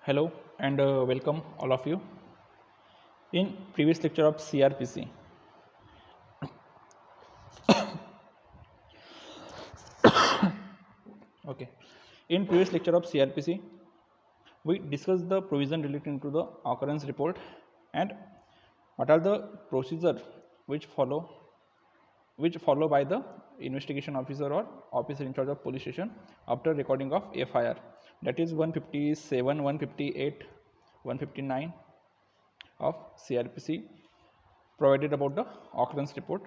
Hello and welcome all of you. In previous lecture of CRPC, okay. In previous lecture of CRPC, we discussed the provision relating to the occurrence report and what are the procedure which follow by the investigation officer or officer in charge of police station after recording of FIR. That is 157, 158, 159 of CRPC provided about the occurrence report,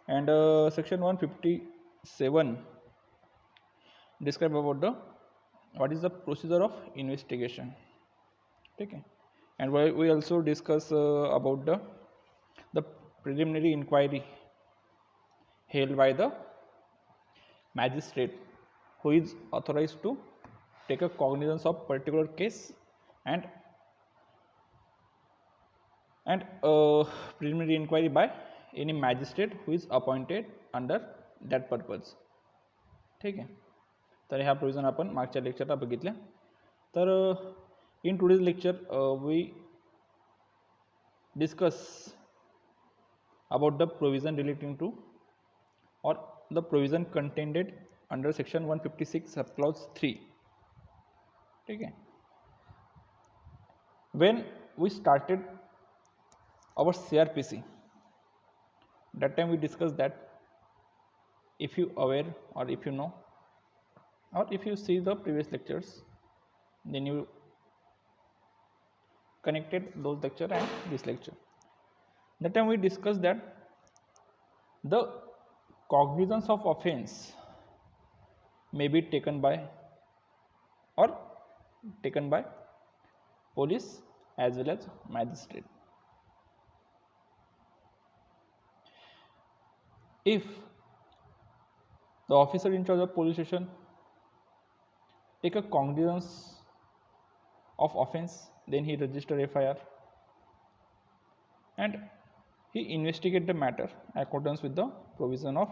and section 157 describe about the what is the procedure of investigation. Okay, and we also discuss about the preliminary inquiry held by the magistrate who is authorized to take a cognizance of particular case and preliminary inquiry by any magistrate who is appointed under that purpose. ठीक आहे, तर ह्या provision आपण मागच्या लेक्चरला बघितल्या. तर in today's lecture we discuss about the provision relating to or the provision contained under section 156 subclause 3. ठीक है, when we started our CRPC, that time we discussed that if you aware or if you know or if you see the previous lectures, then you connected those lecture and this lecture. That time we discussed that the cognizance of offense may be taken by police as well as magistrate. If the officer in charge of police station take a cognizance of offense, then he register FIR and he investigate the matter accordance with the provision of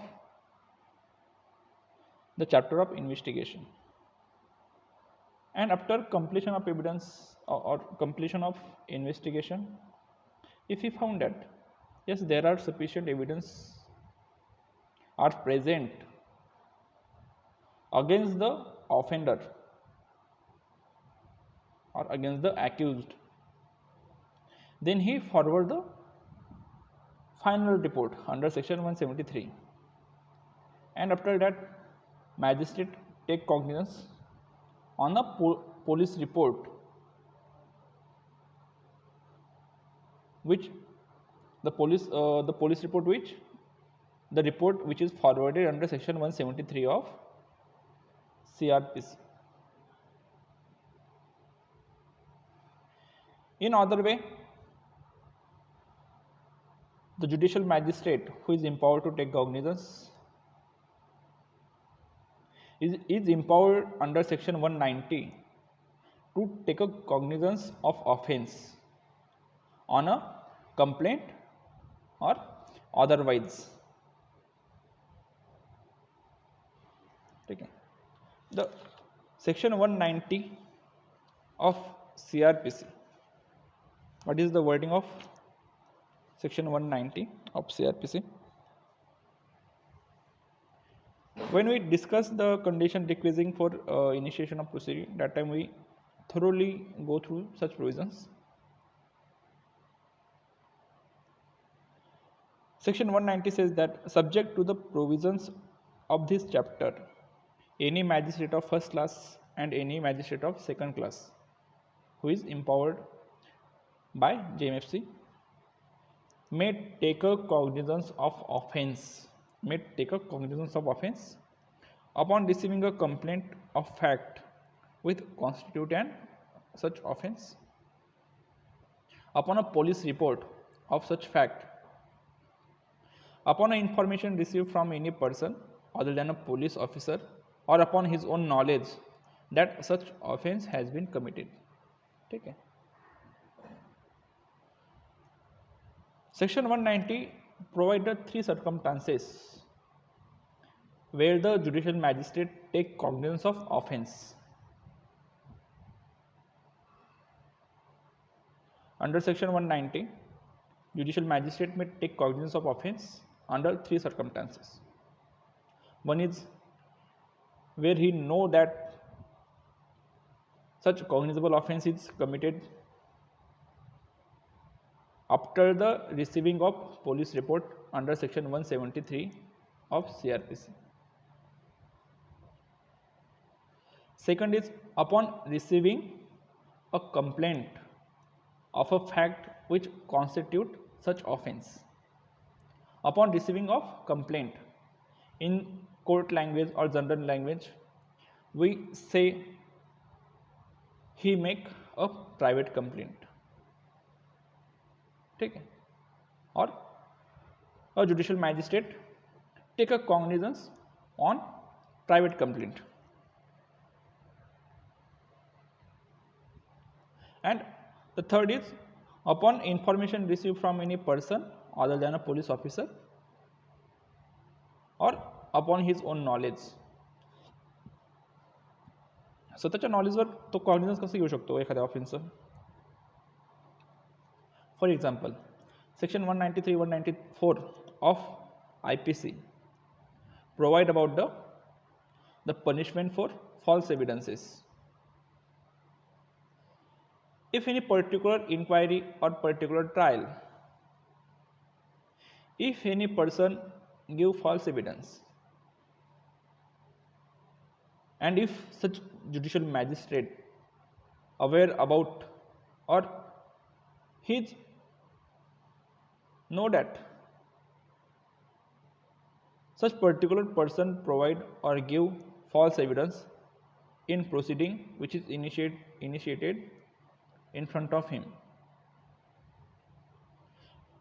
the chapter of investigation. And after completion of evidence or completion of investigation, if he found that yes, there are sufficient evidence are present against the offender or against the accused, then he forward the final report under section 173, and after that magistrate take cognizance on the police report which the police report which the report which is forwarded under section 173 of CRPC. In other way, the judicial magistrate who is empowered to take cognizance is empowered under section 190 to take a cognizance of offense on a complaint or otherwise. Okay. The section 190 of CRPC, what is the wording of section 190 of CRPC? When we discuss the condition requiring for initiation of proceeding, that time we thoroughly go through such provisions. Section 190 says that subject to the provisions of this chapter, any magistrate of first class and any magistrate of second class who is empowered by JMFC may take a cognizance of offense upon receiving a complaint of fact with constitute and such offense, upon a police report of such fact, upon an information received from any person other than a police officer, or upon his own knowledge that such offense has been committed. Okay. Section 190 provided three circumstances where the judicial magistrate take cognizance of offense. Under section 190, judicial magistrate may take cognizance of offence under three circumstances. One is where he know that such cognizable offence is committed after the receiving of police report under section 173 of CRPC. Second is upon receiving a complaint of a fact which constitute such offence. Upon receiving of complaint, in court language or general language, we say he make a private complaint. ठीक है, or a judicial magistrate take a cognizance on private complaint. And the third is upon information received from any person other than a police officer or upon his own knowledge. स्वतःच्या नॉलेजवर तो cognisance कसं घेऊ शकतो एखाद्या ऑफेन्सचं? For example, section 193 194 of IPC provide about the punishment for false evidences. If any particular inquiry or particular trial, if any person give false evidence, and if such judicial magistrate aware about or he know that such particular person provide or give false evidence in proceeding which is initiated in front of him,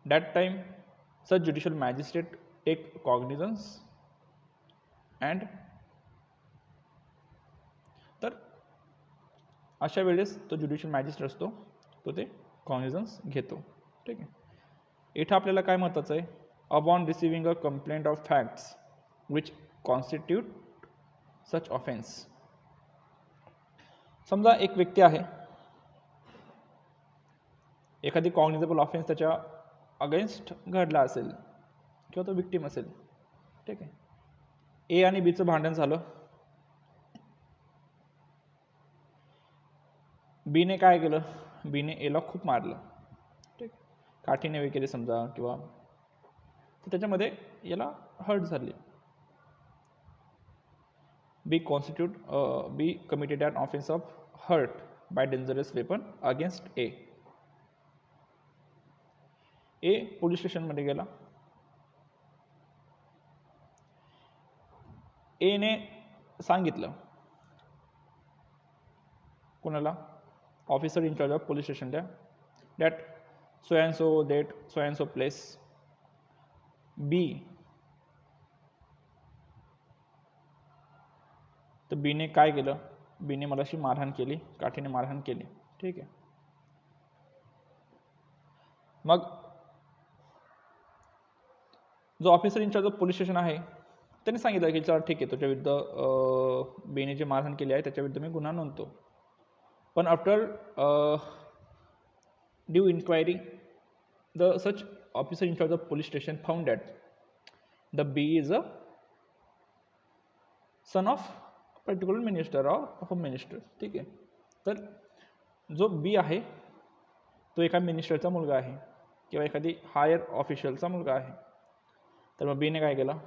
that time such judicial magistrate take cognizance and तर अशा वेळेस तो judicial magistrate असतो तो ते cognisance घेतो. ठीक आहे, इथं आपल्याला काय महत्त्वाचं आहे, upon receiving a complaint of facts which constitute such offence. समजा एक व्यक्ती आहे, एखादी कॉग्निझेबल ऑफेन्स त्याच्या अगेन्स्ट घडला असेल किंवा तो विक्टिम असेल. ठीक आहे, ए आणि बीचं भांडण झालं. बीने काय केलं, बीने एला खूप मारलं, ठीक, काठीने वगैरे समजा, किंवा तर त्याच्यामध्ये याला हर्ट झाली. B committed an offence of hurt by dangerous weapon against A. A police स्टेशनमध्ये गेला. एने सांगितलं कोणाला, officer in charge of police स्टेशनला, that so and so date so and so place. B, तर बीने काय केलं, बीने मला अशी मारहाण केली, काठीने मारहाण केली. ठीक आहे, मग जो officer in charge of police station आहे त्याने सांगितलं की चला ठीक आहे, तुझ्या विरुद्ध बीने जे मारहाण केली आहे त्याच्या विरुद्ध मी गुन्हा नोंदतो. पण after due inquiry the such officer in charge of police station found that the B is a son of particular minister of home minister. ठीक आहे, तर जो बी आहे तो एका मिनिस्टरचा मुलगा आहे किंवा एखादी हायर ऑफिशियलचा मुलगा आहे. तर मग बीने काय केलं,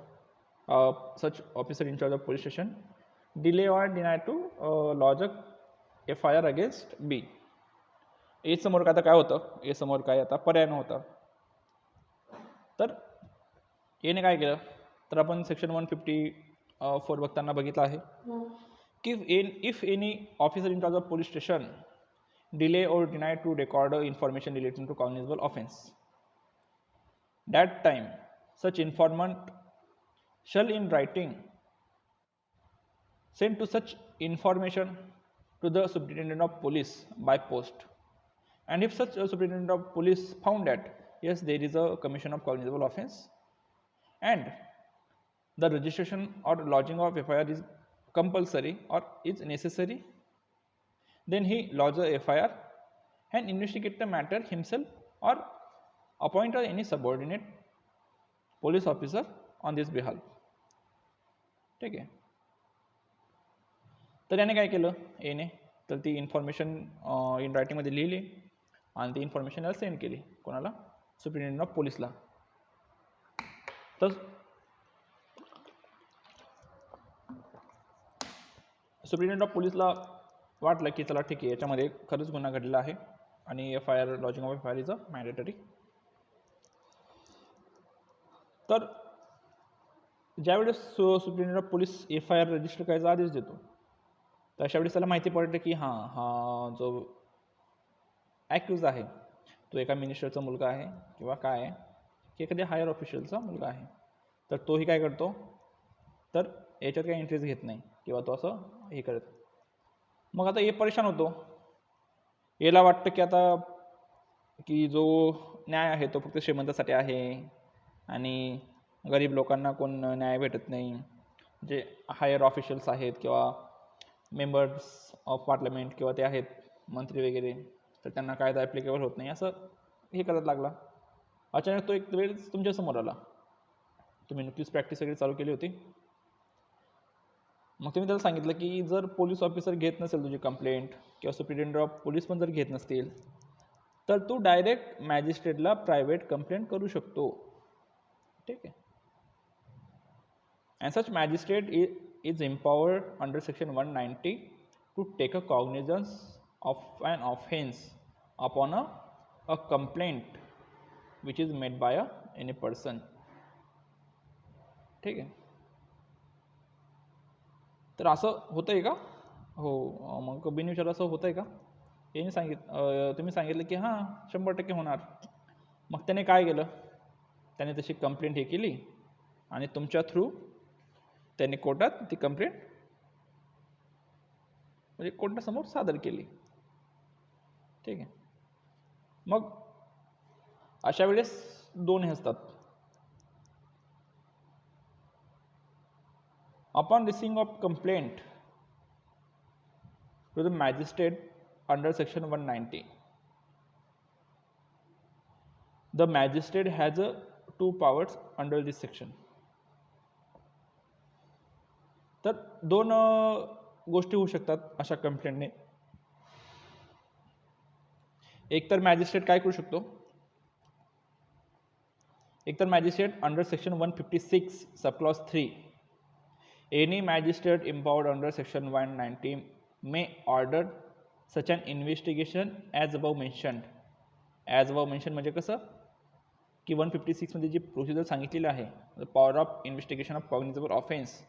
such officer in charge of police station delay or deny to lodge a FIR against B. A समोर काय आता काय होतं, ए समोर काय आता पर्याय नव्हता. तर एने काय केलं, तर आपण सेक्शन 154 बघताना बघितलं आहे की if any officer in charge of police station delay or deny to record information relating to cognizable offense, that time such informant shall in writing send to such information to the superintendent of police by post, and if such a superintendent of police found that yes there is a commission of cognizable offense and the registration or lodging of FIR is compulsory or is necessary, then he lodge a FIR and investigate the matter himself or appoint any subordinate police officer on this behalf. ठीक आहे. तर याने काय केलं एने, तर ती information in रायटिंगमध्ये लिहिली आणि ती इन्फॉर्मेशन याला सेंड केली. कोणाला? सुप्रिटेंडेंट ऑफ पोलीसला. तर सुप्रिटेंडेंट ऑफ पोलीसला वाटलं की चला ठीक आहे, याच्यामध्ये खरंच गुन्हा घडलेला आहे आणि FIR lodging of FIR is a mandatory. तर ज्यावेळेस superintendent of police FIR register करायचा आदेश देतो, तर अशा वेळेस त्याला माहिती पडते की हा जो ॲक्युज आहे तो एका मिनिस्टरचा मुलगा आहे किंवा काय आहे की एखाद्या हायर ऑफिशियलचा मुलगा आहे. तर तोही काय करतो, तर याच्यात काही इंटरेस्ट घेत नाही किंवा तो असं हे करत. मग आता हे परेशान होतो. याला वाटतं की आता की जो न्याय आहे तो फक्त श्रीमंतासाठी आहे आणि गरीब लोकांना कोण न्याय भेटत नाही. जे हायर ऑफिशियल्स आहेत किंवा मेंबर्स ऑफ पार्लमेंट किंवा ते आहेत मंत्री वगैरे, तर त्यांना कायदा ॲप्लिकेबल होत नाही, असं हे करत लागला. अचानक तो एक वेळेस तुमच्यासमोर आला. तुम्ही नुकतीच प्रॅक्टिस वगैरे चालू केली होती. मग तुम्ही त्याला सांगितलं की जर पोलीस ऑफिसर घेत नसेल तुझी कंप्लेंट किंवा सुप्रिटेंडेंट ऑफ पोलीस पण जर घेत नसतील, तर तू डायरेक्ट मॅजिस्ट्रेटला प्रायव्हेट कंप्लेंट करू शकतो. ठीक आहे. And such magistrate is empowered under section 190 to take a cognizance of an offense upon a complaint which is made by any person. ठीक आहे. तर असं होतंय का? हो. मग बिनविचार असं होतंय का? याने तुम्ही सांगितलं की हां 100% होणार. मग त्याने काय केलं, त्याने तशी कंप्लेंट हे केली आणि तुमच्या थ्रू त्यांनी कोर्टात ती कंप्लेंट म्हणजे कोर्टासमोर सादर केली. ठीक आहे. मग अशा वेळेस दोन हे असतात. Upon receiving of complaint to the magistrate under section 190, the magistrate has two powers under this section. तर दोन गोष्टी होऊ शकतात अशा कंप्लेंटने. एक तर मॅजिस्ट्रेट काय करू शकतो, एक तर magistrate under section 156 sub clause 3, any magistrate empowered under section 190 may order such an investigation as above mentioned. As above mention म्हणजे कसं की 156 मध्ये जी प्रोसिजर सांगितलेली आहे, the power of investigation of cognizable offence,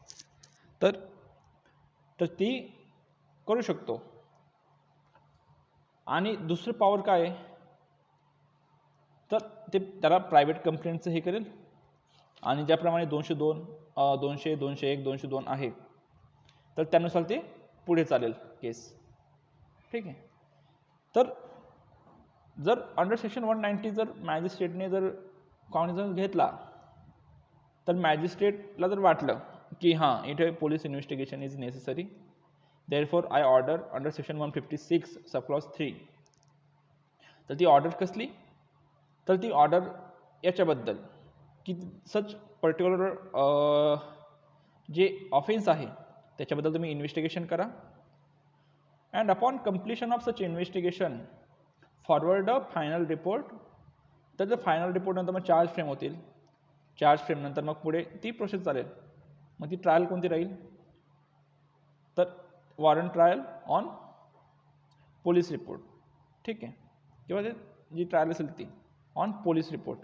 तर ती करू शकतो. आणि दुसरं पॉवर काय आहे, तर ते त्याला प्रायव्हेट कंप्लेंटचं हे करेल आणि ज्याप्रमाणे 202, 200, 201, 202 आहे, तर त्यानुसार ते पुढे चालेल केस. ठीक आहे. तर जर अंडर सेक्शन 190 जर मॅजिस्ट्रेटने जर कॉग्निझन्स घेतला, तर मॅजिस्ट्रेटला जर वाटलं की हां इथे police investigation is necessary, therefore I order under section 156 sub clause 3, तर ती ऑर्डर कसली, तर ती ऑर्डर याच्याबद्दल की सच पर्टिक्युलर जे ऑफेन्स आहे त्याच्याबद्दल तुम्ही इन्व्हेस्टिगेशन करा. And upon completion of such investigation forward a final report. तर जर फायनल रिपोर्ट नंतर मग चार्ज फ्रेम होतील, चार्ज फ्रेम नंतर मग पुढे ती प्रोसेस चालेल. मग ती ट्रायल कोणती राहील, तर warrant trial on police report. ठीक आहे. किंवा ते जी ट्रायल असेल ती ऑन पोलीस रिपोर्ट.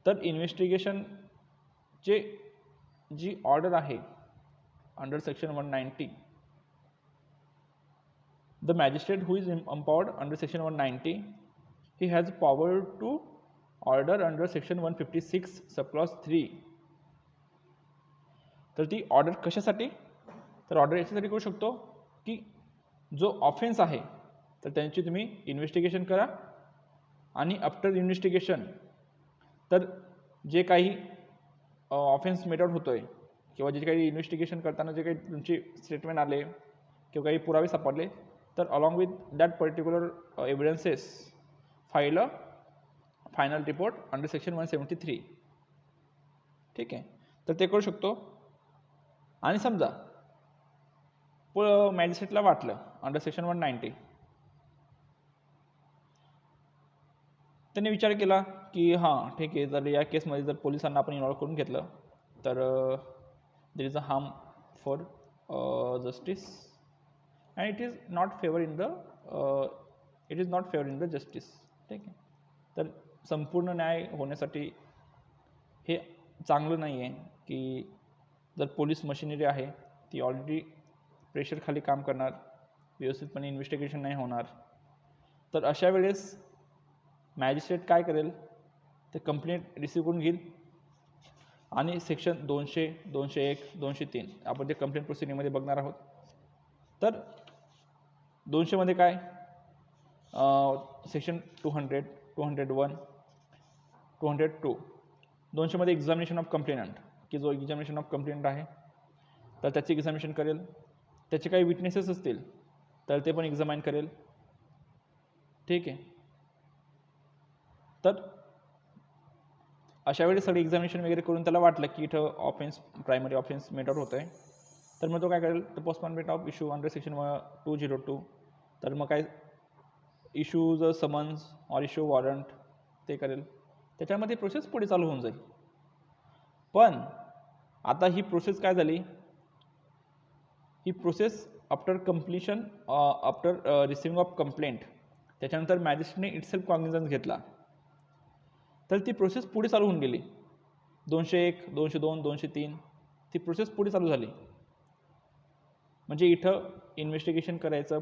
तर इन्व्हेस्टिगेशनचे जी ऑर्डर आहे under section 190, the magistrate who is empowered under section 190, he has power to order under section 156 subclause 3. तर ती ऑर्डर कशासाठी, तर ऑर्डर याच्यासाठी करू शकतो की जो ऑफेन्स आहे तर त्यांची तुम्ही इन्व्हेस्टिगेशन करा आणि आफ्टर इन्व्हेस्टिगेशन तर जे काही ऑफेन्स मेट आउट होतोय किंवा जे काही इन्व्हेस्टिगेशन करताना जे काही तुमचे स्टेटमेंट आले किंवा काही पुरावे सापडले, तर along with that particular evidences file a final report under section 173. ठीक आहे, तर ते करू शकतो. आणि समजा मॅजिस्ट्रेटला वाटलं अंडर सेक्शन 190, त्यांनी विचार केला की हां ठीक आहे, जर या केसमध्ये जर पोलिसांना आपण इन्व्हॉल्व करून घेतलं तर there is a harm for justice and it is not favour in the justice. ठीक आहे, तर संपूर्ण न्याय होण्यासाठी हे चांगलं नाही आहे की जर पोलीस मशिनरी आहे ती ऑलरेडी प्रेशरखाली काम करणार, व्यवस्थितपणे इन्व्हेस्टिगेशन नाही होणार, तर अशा वेळेस मॅजिस्ट्रेट काय करेल, ते कंप्लेंट रिसीव्ह करून घेईल आणि सेक्शन 200, 201, 203 आपण ते कंप्लेंट प्रोसिडिंगमध्ये बघणार आहोत. तर 200 काय, सेक्शन 200, 201, 202, 200 एक्झामिनेशन ऑफ कंप्लेनंट, की जो एक्झामिनेशन ऑफ कंप्लेनंट आहे तर त्याची एक्झामिनेशन करेल, त्याचे काही विटनेसेस असतील तर ते पण एक्झामाइन करेल. ठीक आहे, तर अशा वेळी सगळे एक्झामिनेशन वगैरे करून त्याला वाटलं की इथं ऑफेन्स, प्रायमरी ऑफेन्स मेट आउट होत आहे, तर मग तो काय करेल, तर postponement of issue under section 202, तर मग काय इश्यू ज समन्स ऑर इश्यू वॉरंट ते करेल, त्याच्यामध्ये प्रोसेस पुढे चालू होऊन जाईल. पण आता ही प्रोसेस काय झाली, ही process after completion, after receiving of complaint, त्याच्यानंतर मॅजिस्ट्रेटने इटसेल्फ कॉग्निझन्स घेतला, तर ती प्रोसेस पुढे चालू होऊन गेली. 201, 202, 203 ती प्रोसेस पुढे चालू झाली. म्हणजे इथं इन्व्हेस्टिगेशन करायचं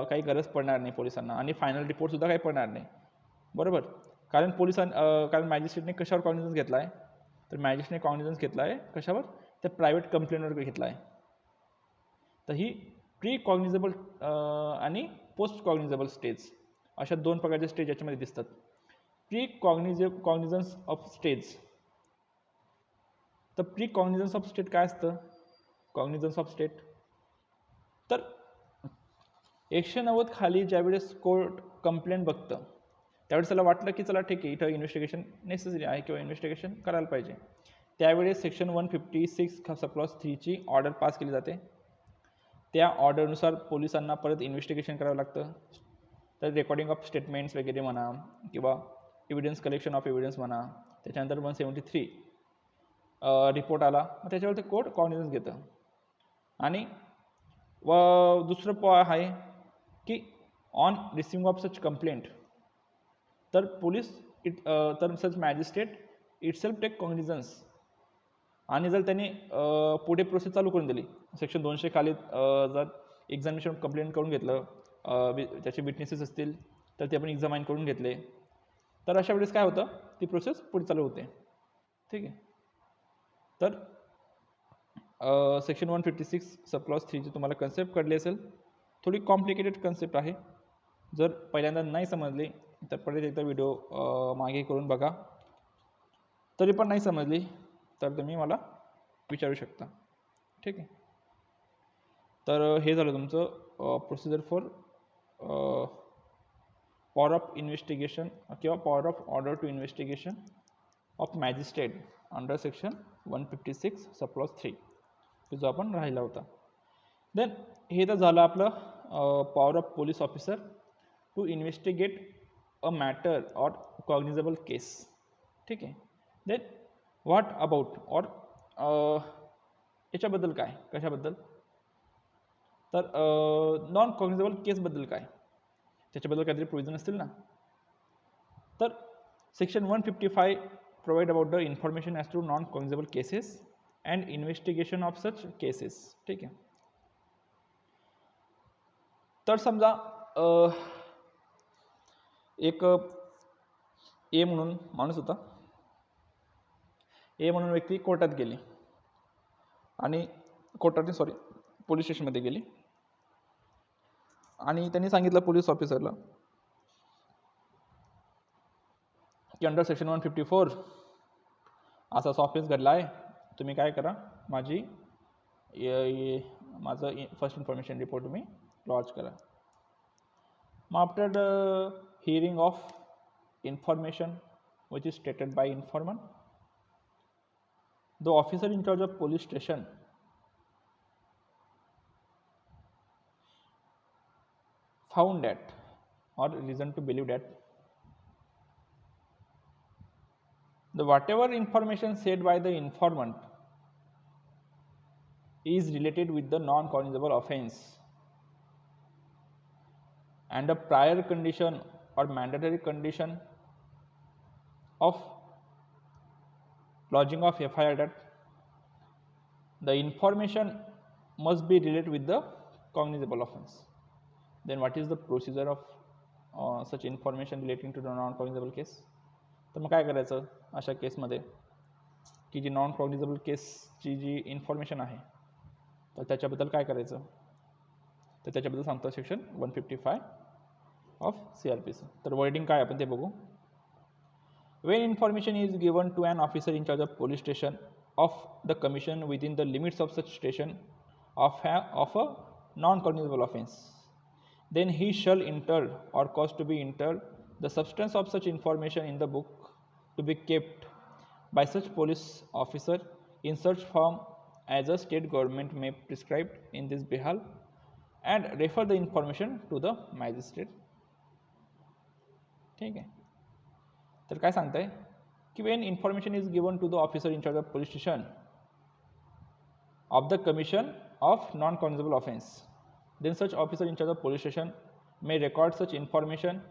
काही गरज पडणार नाही पोलिसांना आणि फायनल रिपोर्टसुद्धा काही पडणार नाही, बरोबर. कारण मॅजिस्ट्रेटने कशावर कॉग्निझन्स घेतला आहे, तर मॅजिस्ट्रेटने कॉग्निझन्स घेतला आहे कशावर, त्या प्रायव्हेट कंप्लेंटवर घेतला आहे. तर ही प्री कॉग्निझेबल आणि पोस्ट कॉग्निझेबल स्टेज अशा दोन प्रकारचे स्टेज याच्यामध्ये दिसतात. प्री कॉग्निझन्स ऑफ स्टेज, तर प्री कॉग्निझन्स ऑफ स्टेट काय असतं, कॉग्निझन्स ऑफ स्टेट, तर 190 खाली ज्यावेळेस कोर्ट कंप्लेंट बघतं त्यावेळेस त्याला वाटलं की चला ठीक आहे, इथं इन्व्हेस्टिगेशन नेसेसरी आहे किंवा इन्व्हेस्टिगेशन करायला पाहिजे, त्यावेळेस सेक्शन 156 सबक्लॉज 3ची ऑर्डर पास केली जाते. त्या ऑर्डरनुसार पोलिसांना परत इन्व्हेस्टिगेशन करावं लागतं. तर रेकॉर्डिंग ऑफ स्टेटमेंट्स वगैरे म्हणा किंवा एव्हिडन्स कलेक्शन ऑफ एव्हिडन्स म्हणा, त्याच्यानंतर 173 रिपोर्ट आला, मग त्याच्यावर ते कोर्ट कॉग्निझन्स घेतं. आणि दुसरं आहे की on receiving of such complaint, तर पोलीस तर सच मॅजिस्ट्रेट इटसेल्फ टेक कॉग्निझन्स, आणि जर त्यांनी पुढे प्रोसेस चालू करून दिली, सेक्शन 200 खाली जर एक्झामिनेशन कंप्लेंट करून घेतलं, त्याचे विटनेसेस असतील तर ते आपण एक्झामाइन करून घेतले, तर अशा वेळेस काय होतं, ती प्रोसेस पुढे चालू होते. ठीक आहे, तर सेक्शन 156 सबक्लॉज 3ची तुम्हाला कन्सेप्ट कळली असेल. थोडी कॉम्प्लिकेटेड कन्सेप्ट आहे, जर पहिल्यांदा नाही समजली तर परत एकदा व्हिडिओ मागे करून बघा, तरी पण नाही समजली तर तुम्ही मला विचारू शकता. ठीक आहे, तर हे झालं तुमचं procedure for power of investigation किंवा power of order to investigation of magistrate under section 156 subclause 3 जो आपण राहिला होता. देन हे तर झालं आपलं power of police officer to investigate a matter or cognizable case. ठीक आहे, देन व्हॉट अबाउट ऑर याच्याबद्दल काय, कशाबद्दल, तर नॉन कॉग्निझेबल केसबद्दल काय, त्याच्याबद्दल काहीतरी प्रोव्हिजन असतील ना. तर section 155 provide about the information as to non cognizable cases and investigation of such cases. ठीक आहे, तर समजा एक ए म्हणून माणूस होता, ए म्हणून व्यक्ती कोर्टात गेली आणि पोलीस स्टेशनमध्ये गेली आणि त्यांनी सांगितलं पोलीस ऑफिसरला की अंडर सेक्शन 154 असा ऑफेन्स घडला आहे, तुम्ही काय करा, माझं फर्स्ट इन्फॉर्मेशन रिपोर्ट तुम्ही लॉन्च करा. After the hearing of information which is stated by informant, the officer in charge of police station found that, or reason to believe that, the whatever information said by the informant is related with the non-cognizable offense, and the prior condition or mandatory condition of lodging of FIR that the information must be related with the cognizable offense. Then what is the procedure of such information relating to the non cognizable case? तर मग काय करायचं अशा केसमध्ये की जी non cognizable केसची जी information आहे तर त्याच्याबद्दल काय करायचं, तर त्याच्याबद्दल सांगतो सेक्शन 155 ऑफ CRPC. तर वर्डिंग काय आपण ते बघू. When information is given to an officer in charge of police station of the commission within the limits of such station of a non-cognizable offense, then he shall enter or cause to be entered the substance of such information in the book to be kept by such police officer in such form as a state government may prescribe in this behalf, and refer the information to the magistrate. ठीक आहे. तर काय सांगताय की when information is given to the officer in charge of police station of the commission of non-cognizable offense, then such officer in charge of police station may record such information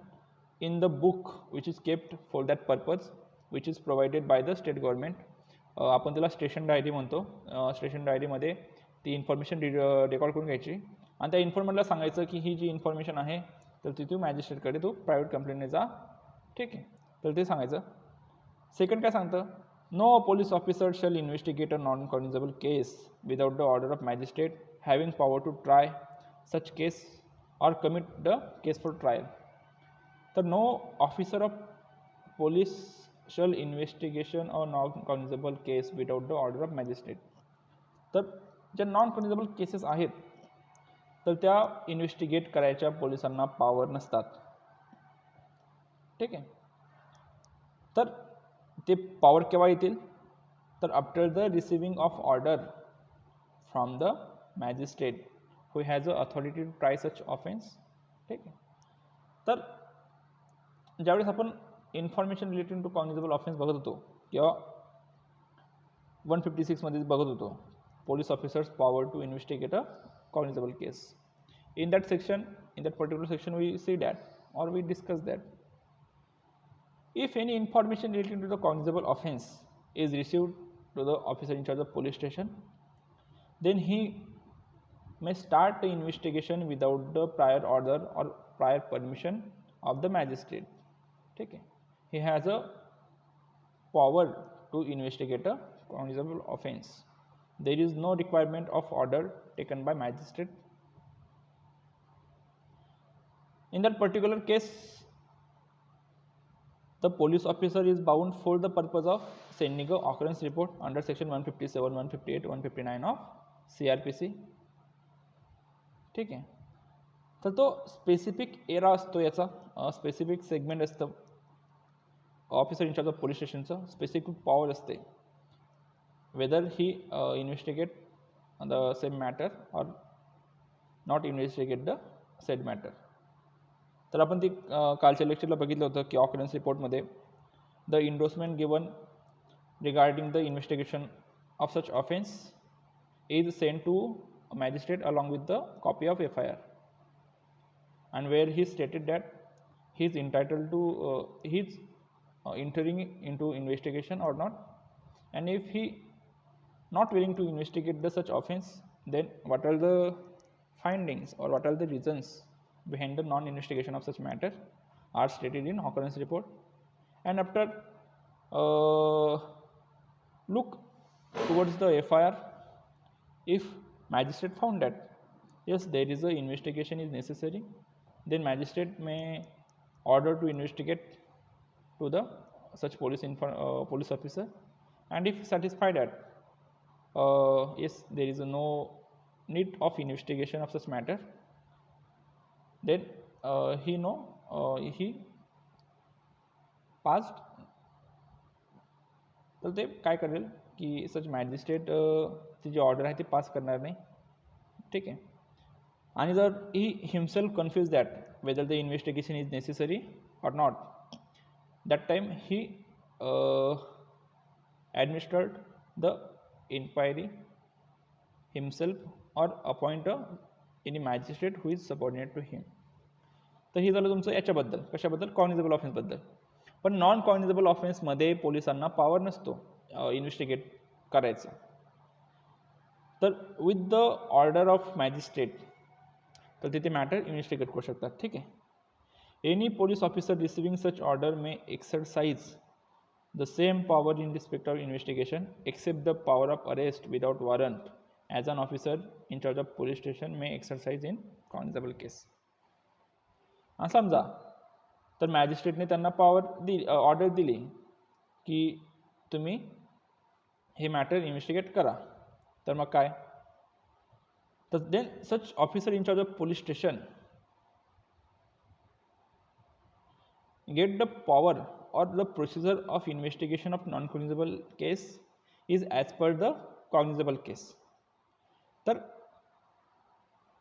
in the book which is kept for that purpose which is provided by the state government. आपण त्याला station diary म्हणतो. Station डायरीमध्ये ती information record करून घ्यायची आणि त्या इन्फॉर्मरला सांगायचं की ही जी इन्फॉर्मेशन आहे तर ती तू मॅजिस्ट्रेटकडे तू प्रायव्हेट कंप्लेंटने जा. ठीक आहे, तर ते सांगायचं. सेकंड काय सांगतं, no police officer shall investigate a non cognizable case without the order of magistrate having power to try such case or commit the case for trial. तर no officer of police shall investigation or non-cognizable case without the order of magistrate. तर ज्या non cognizable cases आहेत तर त्या investigate करायच्या पोलिसांना power नसतात. ठीक आहे, तर ते पॉवर केव्हा येतील, तर after the receiving of order from the magistrate who has the authority to try such offense. ठीक आहे, तर ज्यावेळेस आपण information related to cognizable offence बघत होतो किंवा 156 मध्ये बघत होतो police officers power to investigate a cognizable case. in that particular section we see that, or we discuss that, if any information relating to the cognizable offense is received to the officer in charge of police station, then he may start the investigation without the prior order or prior permission of the magistrate. ठीक है, he has a power to investigate a cognizable offense. There is no requirement of order taken by magistrate. In that particular case, the police officer is bound for the purpose of sending a occurrence report under section 157, 158, 159 of CRPC. ठीक आहे, तर तो specific area असतो, याचा specific segment असतं officer in charge of police स्टेशनचं. Specific power असते whether he investigate the same matter or not investigate the said matter. तर आपण ती कालच्या लेक्चरला बघितलं होतं की ऑकरन्स रिपोर्टमध्ये the endorsement given regarding the investigation of such offence is send to magistrate along with the copy of FIR, and where he stated that he is entitled to entering into investigation or not, and if he not willing to investigate the such offense, then what are the findings or what are the reasons behind the non-investigation of such matter are stated in occurrence report. And after look towards the FIR, if magistrate found that yes there is a investigation is necessary, then magistrate may order to investigate to the such police officer, and if satisfied that yes there is no need of investigation of such matter, then he past, तर ते काय करेल की सच magistrate ची जी order आहे ती pass करणार नाही. ठीक आहे. आणि जर he himself confuse that whether the investigation is necessary or not, that time he administered the inquiry himself or appoint any magistrate who is subordinate to him. तर हे झालं तुमचं याच्याबद्दल, कशाबद्दल, कॉग्निझेबल ऑफेन्सबद्दल. पण नॉन कॉग्निझेबल ऑफेन्समध्ये पोलिसांना पॉवर नसतो इन्व्हेस्टिगेट करायचा. तर with the order of magistrate तर तिथे मॅटर इन्व्हेस्टिगेट करू शकतात. ठीक आहे. Any police officer receiving such order may exercise the same power in respect of investigation except the power of arrest without warrant as an officer in charge of police station may exercise in cognizable case. समजा तर मॅजिस्ट्रेटने त्यांना order दिली की तुम्ही हे matter investigate करा. तर मग काय, तर then such officer in charge of police station get the power or the procedure of investigation of non-cognizable case is as per the cognizable case. तर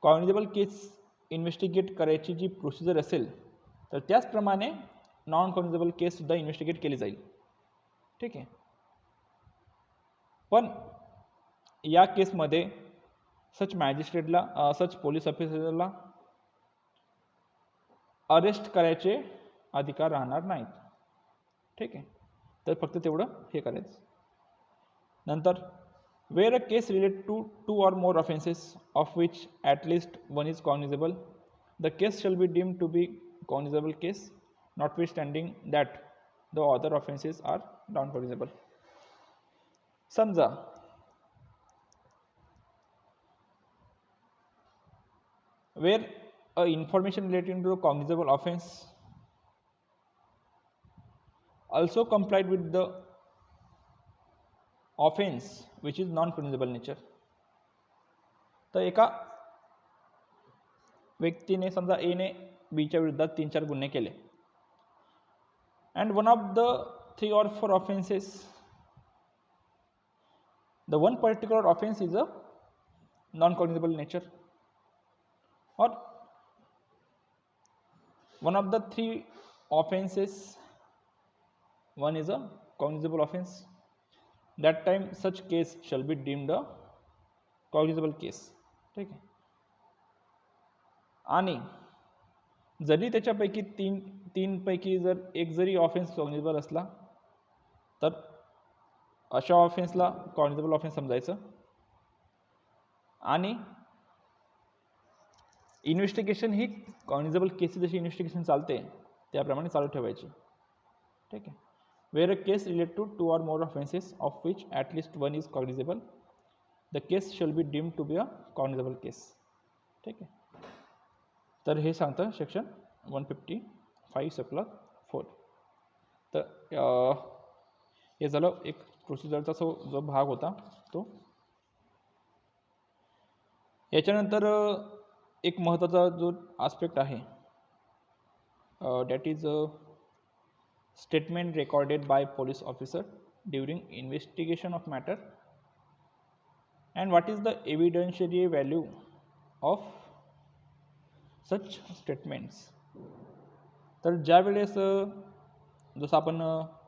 कॉग्निझेबल केस इन्व्हेस्टिगेट करायची जी प्रोसिजर असेल तर त्याचप्रमाणे नॉन कॉग्निझेबल केस सुद्धा इन्व्हेस्टिगेट केली जाईल. ठीक आहे. पण या केसमध्ये सच मॅजिस्ट्रेटला सच पोलीस ऑफिसरला अरेस्ट करायचे अधिकार राहणार नाहीत. ठीक आहे. तर फक्त तेवढं हे करायचं. नंतर where a case relate to 2 or more offenses of which at least one is cognizable, the case shall be deemed to be cognizable case notwithstanding that the other offenses are non-cognizable. समजा where a information relating to a cognizable offense also complied with the offense which is non-cognizable nature. तर एका व्यक्तीने समजा ए ने बीच्या विरुद्धात 3-4 गुन्हे केले and one of the 3 or 4 offenses, the one particular offense is a non-cognizable nature or one of the 3 offenses one is a cognizable offense, that time such case shall be deemed a cognizable case. ठीक आहे. आणि जरी त्याच्यापैकी तीन पैकी जर एक जरी ऑफेन्स कॉग्निझेबल असला तर अशा ऑफेन्सला कॉग्निझेबल ऑफेन्स समजायचं आणि इन्व्हेस्टिगेशन ही कॉग्निझेबल केसची जशी इन्व्हेस्टिगेशन चालते त्याप्रमाणे चालू ठेवायची. ठीक आहे. Where a case related to 2 or more offenses of which at least one is cognizable, the case shall be deemed to be a cognizable case. ठीक आहे. तर हे सांगतं सेक्शन 155 सबक्लॉज 4. तर हे झालं एक प्रोसिजरचा जो भाग होता तो. याच्यानंतर एक महत्त्वाचा जो आस्पेक्ट आहे that is statement recorded by police officer during investigation of matter and what is the evidentiary value of such statements. तर ज्या वेळेस जसं आपण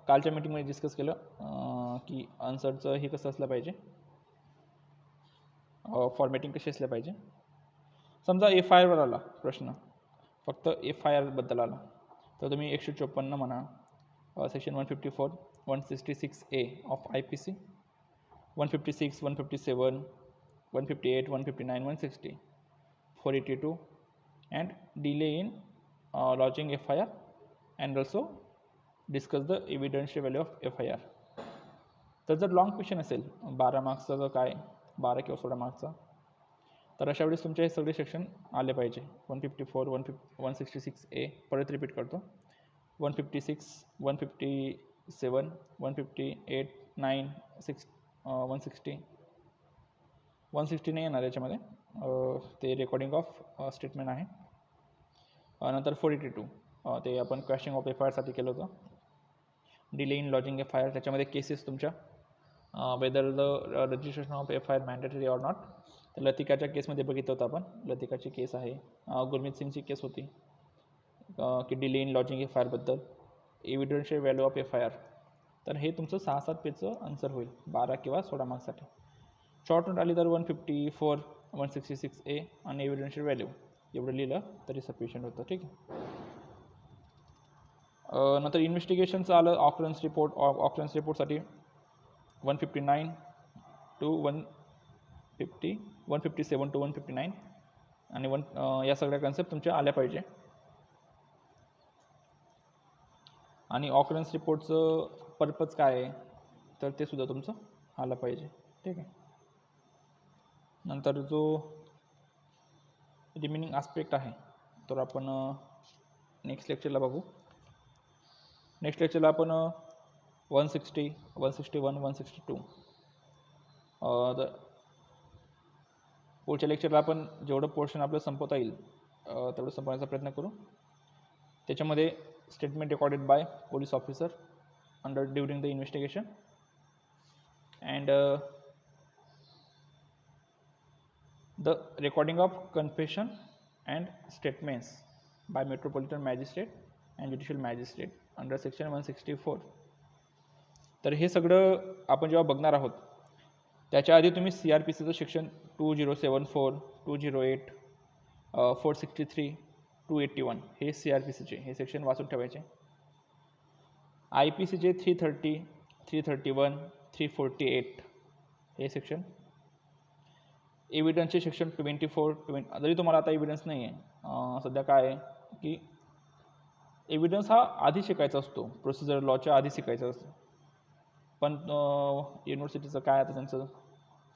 कालच्या मीटिंगमध्ये डिस्कस केलं की आन्सरचं हे कसं असलं पाहिजे, फॉर्मॅटिंग कशी असलं पाहिजे. समजा FIR वर आला प्रश्न, फक्त FIR बद्दल आला तर तुम्ही 154 म्हणा, section 154, 166A of IPC, 156, 157, 158, 159, 160, 482 and delay in lodging FIR and also discuss the evidentiary value of FIR. तर जर लॉंग क्वेश्चन असेल 12 मार्क्सचा जर काय 12 किंवा 16 मार्क्सचा तर अशा वेळेस तुमचे हे सगळे सेक्शन आले पाहिजे. 154, 166A परत रिपीट करतो, 156, 157, 158, 9, 6, 160, 160 नाही येणार याच्यामध्ये, ते रेकॉर्डिंग ऑफ स्टेटमेंट आहे. नंतर 482 ते आपण क्रॅशिंग ऑफ एफ आय आरसाठी केलं होतं. Delay in lodging F I R, त्याच्यामध्ये केसेस तुमच्या whether the registration of F I R mandatory or not. तर लतिकाच्या केसमध्ये बघितलं होतं आपण, लतिकाची केस आहे. गुरमीत सिंगची केस होती की delay in lodging F I आरबद्दल. Evidential value of F I R, तर हे तुमचं 6-7 पेजचं आन्सर होईल 12 किंवा 16 मार्क्ससाठी. शॉर्ट नोट आली तर 154, 166A आणि एव्हिडन्शियल व्हॅल्यू एवढं लिहिलं तरी सफिशियंट होतं. ठीक आहे. नंतर इन्व्हेस्टिगेशनचं आलं ऑकरन्स रिपोर्ट. ऑकरन्स रिपोर्टसाठी 159 to 157 to 159 आणि या सगळ्या कन्सेप्ट तुमच्या आल्या पाहिजे. आणि ऑकरन्स रिपोर्टचं पर्पज काय आहे तर ते सुद्धा तुमचं आलं पाहिजे. ठीक आहे. नंतर जो रिमेनिंग आस्पेक्ट आहे तर आपण नेक्स्ट लेक्चरला बघू. नेक्स्ट लेक्चरला आपण 160, 161, 162 पुढच्या लेक्चरला आपण जेवढं पोर्शन आपलं संपवता येईल तेवढं संपवण्याचा प्रयत्न करू. त्याच्यामध्ये statement recorded by police officer during the investigation and the recording of confession and statements by metropolitan magistrate and judicial magistrate under section 164. तर हे सगळं आपण जेव्हा बघणार आहोत त्याच्या आधी तुम्ही CRPCचं सेक्शन 2074, 208, 463, 281 हे CRPCचे हे सेक्शन वाचून ठेवायचे. IPCचे 330, 331, 348 हे सेक्शन. एव्हिडन्सचे सेक्शन 24. जरी तुम्हाला आता एव्हिडन्स नाही आहे सध्या, काय आहे की एव्हिडन्स हा आधी शिकायचा असतो, प्रोसिजर लॉच्या आधी शिकायचा असतो. पण युनिव्हर्सिटीचं काय, आता त्यांचं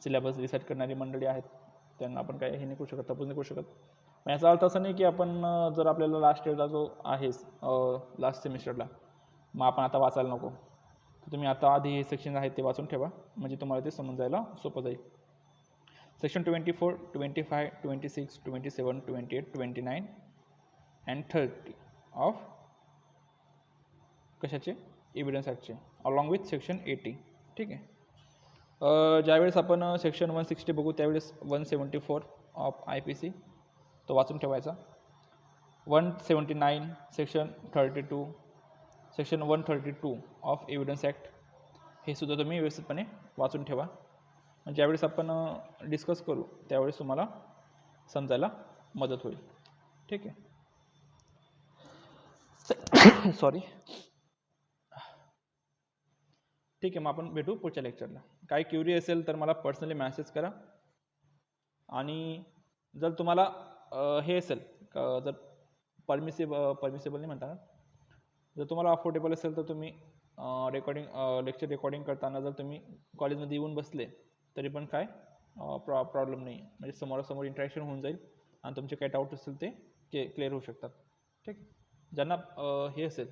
सिलेबस डिसाईड करणारी मंडळी आहेत, त्यांना आपण काय हे नाही करू शकत, तपून नाही करू शकत. याचा अर्थ असं नाही की आपण जर आपल्याला लास्ट इयरला जो आहे लास्ट सेमिस्टरला मग आपण आता वाचायला नको, तर तुम्ही आता आधी हे सेक्शन आहेत ते वाचून ठेवा, म्हणजे तुम्हाला ते समजायला सोपं जाईल. सेक्शन 24, 25, 26, 27, 28, 29 and 30 ऑफ कशाचे, एव्हिडन्स ॲक्टचे, अलॉंग विथ सेक्शन 80. ठीक आहे. ज्यावेळेस आपण सेक्शन 160 बघू त्यावेळेस 174 ऑफ IPC तो वाचून ठेवायचा. 179 section 32, section 132 of evidence act हे सुद्धा तुम्ही व्यवस्थितपणे वाचून ठेवा. ज्यावेळेस आपण डिस्कस करू त्यावेळेस तुम्हाला समजायला मदत होईल. ठीक आहे. सॉरी. ठीक आहे, मग आपण भेटू पुढच्या लेक्चरला. काय क्युरी असेल तर मला पर्सनली मॅसेज करा. आणि जर तुम्हाला हे असेल जर परमिसेबल नाही म्हणता, जर तुम्हाला अफोर्डेबल असेल तर तुम्ही लेक्चर रेकॉर्डिंग करताना जर तुम्ही कॉलेजमध्ये येऊन बसले तरी पण काय प्रॉब्लेम नाही, म्हणजे समोरासमोर इंटरॅक्शन होऊन जाईल आणि तुमचे काय डाऊट असतील ते क्लिअर होऊ शकतात. ठीक. ज्यांना हे असेल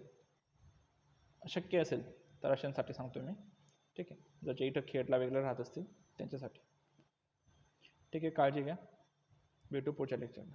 शक्य असेल तर अशांसाठी सांगतो मी. ठीक आहे. ज्याच्या इथं खेळला वेगळं राहत असतील त्यांच्यासाठी. ठीक आहे. काळजी घ्या. भेटू पुढच्या लेक्चरला.